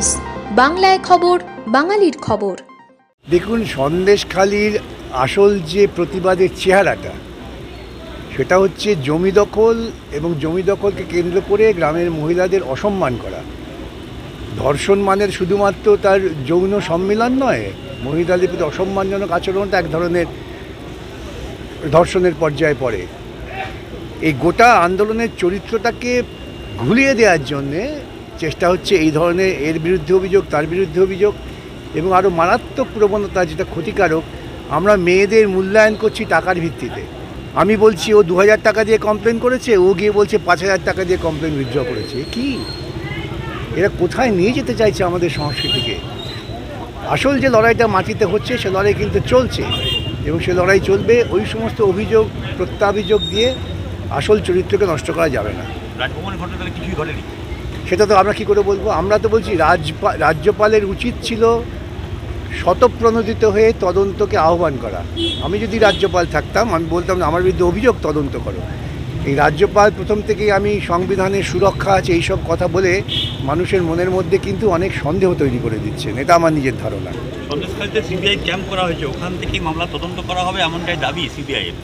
News, বাংলায় খবর, বাঙালির খবর। দেখুন, সন্দেশখালির আসল যে প্রতিবাদের চেহারাটা, সেটা হচ্ছে জমি দখল এবং জমি দখলকে কেন্দ্র করে গ্রামের মহিলাদের অসম্মান করা। ধর্ষণ মানের শুধুমাত্র তার যৌন সম্মিলন নয়, মহিলাদের প্রতি অসম্মানজনক আচরণটা এক ধরনের ধর্ষণের পর্যায়ে পড়ে। এই গোটা আন্দোলনের চরিত্রটাকে ঘুরিয়ে দেওয়ার জন্যে চেষ্টা হচ্ছে এই ধরনের এর বিরুদ্ধে অভিযোগ, তার বিরুদ্ধে অভিযোগ এবং আরও মারাত্মক প্রবণতা যেটা ক্ষতিকারক। আমরা মেয়েদের মূল্যায়ন করছি টাকার ভিত্তিতে। আমি বলছি ও 2000 টাকা দিয়ে কমপ্লেন করেছে, ও গিয়ে বলছে 5000 টাকা দিয়ে কমপ্লেন উইথড্র করেছে। কি এরা কোথায় নিয়ে যেতে চাইছে আমাদের সংস্কৃতিকে? আসল যে লড়াইটা মাটিতে হচ্ছে সে লড়াই কিন্তু চলছে এবং সে লড়াই চলবে। ওই সমস্ত অভিযোগ প্রত্যাভিযোগ দিয়ে আসল চরিত্রকে নষ্ট করা যাবে না। রাজভবনের ঘটনাটা কিছুই ঘটেনি, সেটা তো আমরা কী করে বলবো? আমরা তো বলছি রাজ্যপালের উচিত ছিল স্বতঃপ্রণোদিত হয়ে তদন্তকে আহ্বান করা। আমি যদি রাজ্যপাল থাকতাম আমি বলতাম না আমার বিরুদ্ধে অভিযোগ তদন্ত করো। এই রাজ্যপাল প্রথম থেকেই আমি সংবিধানের সুরক্ষা আছে এইসব কথা বলে মানুষের মনের মধ্যে কিন্তু অনেক সন্দেহ তৈরি করে দিচ্ছেন। এটা আমার নিজের ধারণা। সন্দেশখালীতে সিবিআই ক্যাম্প করা হয়েছে, ওখান থেকেই মামলা তদন্ত করা হবে এমনটাই দাবি সিবিআইয়ের।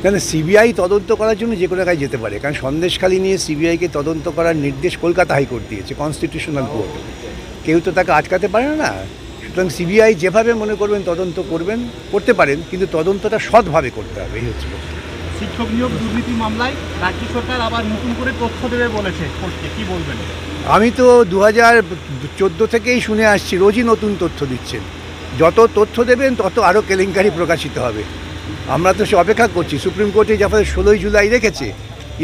কেন সিবিআই তদন্ত করার জন্য যে কোনো জায়গায় যেতে পারে, কারণ সন্দেশখালী নিয়ে সিবিআইকে তদন্ত করার নির্দেশ কলকাতা হাইকোর্ট দিয়েছে, কনস্টিটিউশনাল কোর্ট। কেউ তো তাকে আটকাতে পারে না। সুতরাং সিবিআই যেভাবে মনে করবেন তদন্ত করতে পারেন, কিন্তু তদন্তটা সৎভাবে করতে হবে। এই হচ্ছে শিক্ষক নিয়োগ দুর্নীতি মামলায় রাজ্য সরকার আবার নতুন করে তথ্য দেবে বলেছে, কি বলবেন? আমি তো 2014 থেকেই শুনে আসছি, রোজই নতুন তথ্য দিচ্ছেন। যত তথ্য দেবেন তত আরও কেলেঙ্কারি প্রকাশিত হবে। আমরা তো সে অপেক্ষা করছি। সুপ্রিম কোর্টে যখন 16 জুলাই রেখেছে,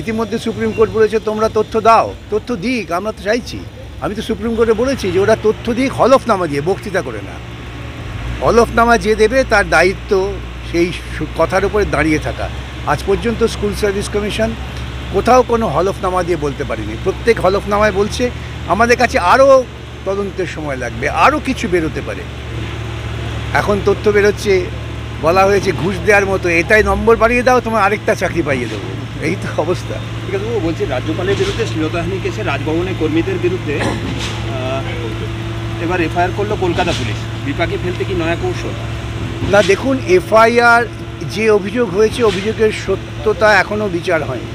ইতিমধ্যে সুপ্রিম কোর্ট বলেছে তোমরা তথ্য দাও, তথ্য দিক, আমরা তো চাইছি। আমি তো সুপ্রিম কোর্টে বলেছি যে ওরা তথ্য দিক হলফনামা দিয়ে, বক্তৃতা করে না। হলফনামা যে দেবে তার দায়িত্ব সেই কথার উপরে দাঁড়িয়ে থাকা। আজ পর্যন্ত স্কুল সার্ভিস কমিশন কোথাও কোনো হলফনামা দিয়ে বলতে পারিনি। প্রত্যেক হলফনামায় বলছে আমাদের কাছে আরও তদন্তের সময় লাগবে, আরও কিছু বেরোতে পারে। এখন তথ্য বেরোচ্ছে, বলা হয়েছে ঘুষ দেওয়ার মতো, এটাই নম্বর বাড়িয়ে দাও, তোমার আরেকটা চাকরি পাইয়ে দেবো। এই তো অবস্থা। ঠিক আছে, ও বলছে রাজ্যপালের বিরুদ্ধে শ্লীলতাহানি কেসে রাজভবনের কর্মীদের বিরুদ্ধে এবার এফআইআর করলো কলকাতা পুলিশ। বিপাকে ফেলতে কি নয়া কৌশল? না, দেখুন, এফআইআর যে অভিযোগ হয়েছে, অভিযোগের সত্যতা এখনও বিচার হয়নি।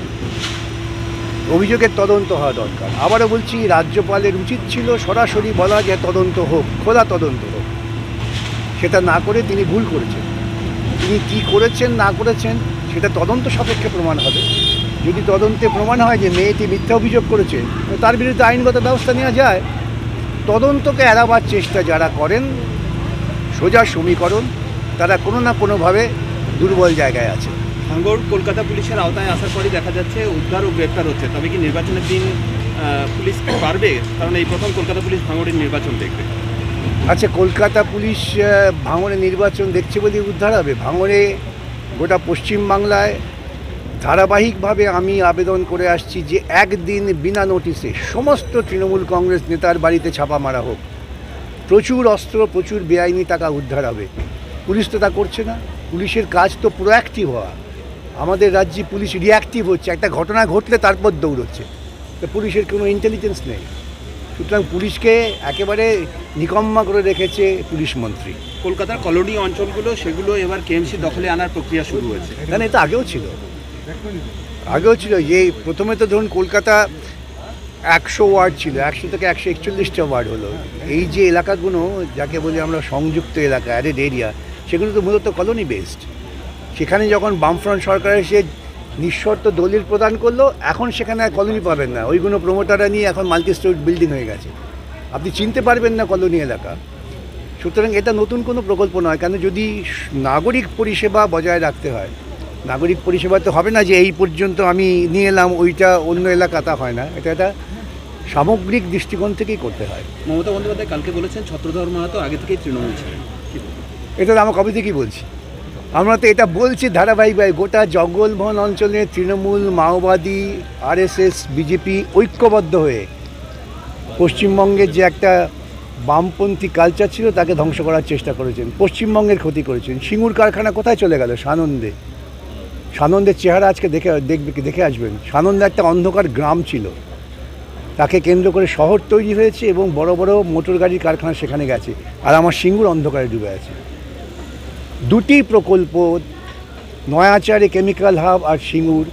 অভিযোগের তদন্ত হওয়া দরকার। আবারও বলছি, রাজ্যপালের উচিত ছিল সরাসরি বলা যে তদন্ত হোক, খোলা তদন্ত হোক। সেটা না করে তিনি ভুল করেছেন। তিনি কী করেছেন না করেছেন সেটা তদন্ত সাপেক্ষে প্রমাণ হবে। যদি তদন্তে প্রমাণ হয় যে মেয়েটি মিথ্যা অভিযোগ করেছে, তার বিরুদ্ধে আইনগত ব্যবস্থা নেওয়া যায়। তদন্তকে এড়াবার চেষ্টা যারা করেন, সোজা সমীকরণ, তারা কোনো না কোনোভাবে দুর্বল জায়গায় আছে। ভাঙড় কলকাতা পুলিশের আওতায় আসার পরই দেখা যাচ্ছে উদ্ধার ও গ্রেপ্তার হচ্ছে। তবে কি নির্বাচনের দিন পুলিশ পারবে? কারণ এই প্রথম কলকাতা পুলিশ ভাঙড়ের নির্বাচন দেখবে। আচ্ছা, কলকাতা পুলিশ ভাঙড়ে নির্বাচন দেখছে বলে উদ্ধার হবে? ভাঙড়ে গোটা পশ্চিমবাংলায় ধারাবাহিকভাবে আমি আবেদন করে আসছি যে একদিন বিনা নোটিশে সমস্ত তৃণমূল কংগ্রেস নেতার বাড়িতে ছাপা মারা হোক। প্রচুর অস্ত্র, প্রচুর বেআইনি টাকা উদ্ধার হবে। পুলিশ তো তা করছে না। পুলিশের কাজ তো প্রোঅ্যাক্টিভ হওয়া। আমাদের রাজ্যে পুলিশ রিঅ্যাক্টিভ হচ্ছে, একটা ঘটনা ঘটলে তারপর দৌড়চ্ছে। তো পুলিশের কোনো ইন্টেলিজেন্স নেই। সুতরাং পুলিশকে একেবারে নিকম্মা করে রেখেছে পুলিশ মন্ত্রী। কলকাতার কলোনি অঞ্চলগুলো সেগুলো এবার কেএমসি দখলে আনার প্রক্রিয়া শুরু হয়েছে। না, এটা আগেও ছিল। যে প্রথমে তো ধরুন কলকাতা 100 ওয়ার্ড ছিল, 100 থেকে 141টা ওয়ার্ড হলো। এই যে এলাকাগুলো যাকে বলি আমরা সংযুক্ত এলাকা, অ্যাডেড এরিয়া, সেগুলো তো মূলত কলোনি বেসড। সেখানে যখন বামফ্রন্ট সরকার এসে নিঃশর্ত দলিল প্রদান করলো, এখন সেখানে আর কলোনি পাবেন না। ওইগুলো প্রমোটাররা নিয়ে এখন মাল্টি স্টোরি বিল্ডিং হয়ে গেছে, আপনি চিনতে পারবেন না কলোনি এলাকা। সুতরাং এটা নতুন কোনো প্রকল্প নয়। কেন, যদি নাগরিক পরিষেবা বজায় রাখতে হয়, নাগরিক পরিষেবা তো হবে না যে এই পর্যন্ত আমি নিয়ে এলাম, ওইটা অন্য এলাকা, তা হয় না। এটা সামগ্রিক দৃষ্টিকোণ থেকেই করতে হয়। মমতা বন্দ্যোপাধ্যায় কালকে বলেছেন ছত্রধর মাহাতো আগে থেকেই তৃণমূল ছিলেন। এটা আমরা কবে থেকেই বলছি। আমরা তো এটা বলছি ধারাবাহিকভাবে। গোটা জঙ্গলমহল অঞ্চলে তৃণমূল, মাওবাদী, আরএসএস, বিজেপি ঐক্যবদ্ধ হয়ে পশ্চিমবঙ্গের যে একটা বামপন্থী কালচার ছিল তাকে ধ্বংস করার চেষ্টা করেছেন, পশ্চিমবঙ্গের ক্ষতি করেছেন। সিঙ্গুর কারখানা কোথায় চলে গেল? সানন্দের চেহারা আজকে দেখে আসবেন। সানন্দে একটা অন্ধকার গ্রাম ছিল, তাকে কেন্দ্র করে শহর তৈরি হয়েছে এবং বড় বড় মোটর গাড়ির কারখানা সেখানে গেছে, আর আমার সিঙ্গুর অন্ধকারে ডুবে আছে। দুটি প্রকল্প, নয়াচারে কেমিক্যাল হাব আর সিঙ্গুর,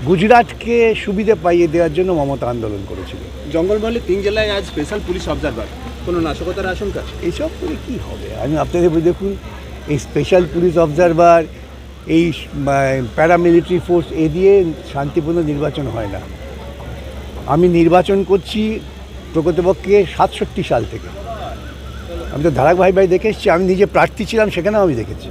গুজরাটকে সুবিধে পাইয়ে দেওয়ার জন্য মমতা আন্দোলন করেছিল। জঙ্গলমহলে 3 জেলায় আজ স্পেশাল পুলিশ অবজারভার, কোনো নাশকতার আশঙ্কা? এইসব করে কী হবে? আমি আপনাদের বলি, দেখুন, এই স্পেশাল পুলিশ অবজারভার, এই প্যারামিলিটারি ফোর্স এ দিয়ে শান্তিপূর্ণ নির্বাচন হয় না। আমি নির্বাচন করছি প্রকৃতপক্ষে 67 সাল থেকে। আমি তো ধারাক ভাই দেখে এসেছি, আমি নিজে প্রার্থী ছিলাম, সেখানেও আমি দেখেছি।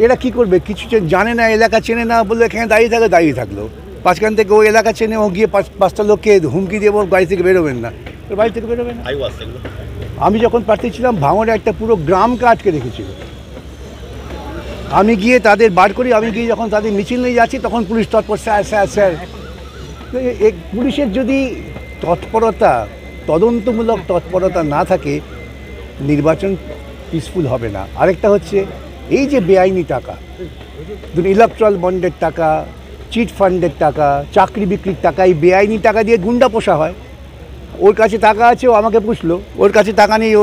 এরা কি করবে? কিছু জানে না, এলাকা চেনে না, বললে এখানে দাঁড়িয়ে থাকলো। পাঁচখান থেকে ও এলাকা চেনে, ও গিয়ে পাঁচটা লোককে হুমকি দিয়ে বাড়ি থেকে বেরোবেন না, বাড়ি থেকে বেরোবেন না। আমি যখন প্রার্থী ছিলাম, ভাঙড়ে একটা পুরো গ্রামকে আটকে রেখেছিল। আমি গিয়ে তাদের বার করি, আমি গিয়ে যখন তাদের মিছিল নিয়ে যাচ্ছি, তখন পুলিশ তৎপর, স্যার। পুলিশের যদি তৎপরতা, তদন্তমূলক তৎপরতা না থাকে, নির্বাচন পিসফুল হবে না। আরেকটা হচ্ছে, এই যে বেআইনি টাকা, ইলেকট্রাল বন্ডের টাকা, চিট ফান্ডের টাকা, চাকরি বিক্রির টাকা, এই বেআইনি টাকা দিয়ে গুন্ডা পোষা হয়। ওর কাছে টাকা আছে, ও আমাকে পুষলো, ওর কাছে টাকা নেই, ও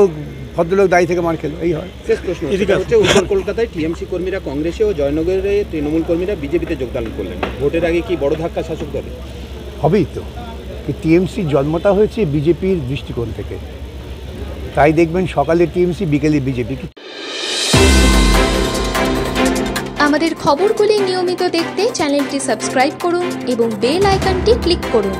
ভদ্রলোক দায়ী থেকে মার খেলো। এই হয়। শেষ প্রশ্ন হচ্ছে, উত্তর কলকাতায় টিএমসি কর্মীরা কংগ্রেসে ও জয়নগরে তৃণমূল কর্মীরা বিজেপিতে যোগদান করলেন। ভোটের আগে কি বড় ধাক্কা শাসক দলে? হবেই তো। টিএমসি জন্মটা হয়েছে বিজেপির দৃষ্টিকোণ থেকে, তাই দেখবেন সকালে টিএমসি, বিকেলে বিজেপি। আমাদের খবরগুলি নিয়মিত দেখতে চ্যানেলটি সাবস্ক্রাইব করুন এবং বেল আইকনটি ক্লিক করুন।